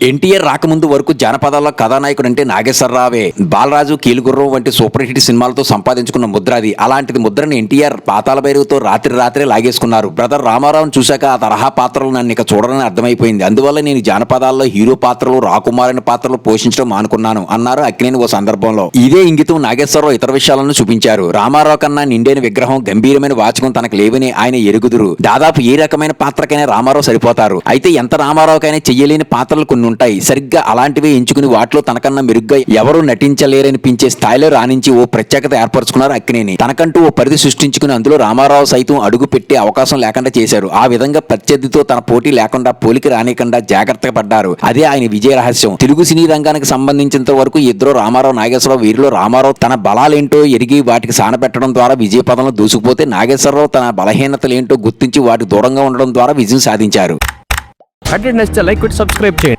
ఎన్టీఆర్ రాకముందు వరకు జానపదాల్లో కథానాయకుడు అంటే నాగేశ్వరరావే. బాలరాజు, కీలుగుర్రం వంటి సూపర్ హిట్ సినిమాలతో సంపాదించుకున్న ముద్ర అది. అలాంటిది ముద్రని ఎన్టీఆర్ పాతాళ భైరవితో రాత్రే లాగేసుకున్నారు. బ్రదర్ రామారావును చూశాక ఆ తరహా పాత్రలు నన్ను ఇక చూడరని అర్థమైపోయింది. అందువల్ల నేను జానపదాల్లో హీరో పాత్రలు, రాకుమారుని పాత్రలు పోషించడం మానుకున్నాను అన్నారు అక్కినేని ఓ సందర్భంలో. ఇదే ఇంగితం నాగేశ్వరరావు ఇతర విషయాలను చూపించారు. రామారావు కన్నా నిండైన విగ్రహం, గంభీరమైన వాచకం తనకు లేవని ఆయన ఎరుగుదురు. దాదాపు ఏ రకమైన పాత్రకైనా రామారావు సరిపోతారు. అయితే ఎంత రామారావుకైనా చెయ్యలేని పాత్రలు కొన్ని ఉంటాయి. సరిగ్గా అలాంటివే ఎంచుకుని వాటిలో తనకన్నా మెరుగ్గా ఎవరూ నటించలేరనిపించే స్థాయిలో రాణించి ఓ ప్రత్యేకత ఏర్పరచుకున్నారు అక్కినేని. తనకంటూ ఓ పరిధి సృష్టించుకుని అందులో రామారావు సైతం అడుగు పెట్టే అవకాశం లేకుండా చేశారు. ఆ విధంగా ప్రత్యర్థితో తన పోటీ లేకుండా, పోలికి రానికుండా జాగ్రత్తగా పడ్డారు. అదే ఆయన విజయ రహస్యం. తెలుగు సినీ రంగానికి సంబంధించినంత వరకు ఇద్దరు రామారావు, నాగేశ్వరరావు. వీరిలో రామారావు తన బలాలేంటో ఎరిగి వాటికి సానపెట్టడం ద్వారా విజయ పదంలో దూసుకుపోతే, నాగేశ్వరరావు తన బలహీనతలేంటో గుర్తించి వాటికి దూరంగా ఉండడం ద్వారా విజయం సాధించారు. కంటెంట్ నచ్చితే లైక్ కొట్టి సబ్స్క్రైబ్ చేయండి.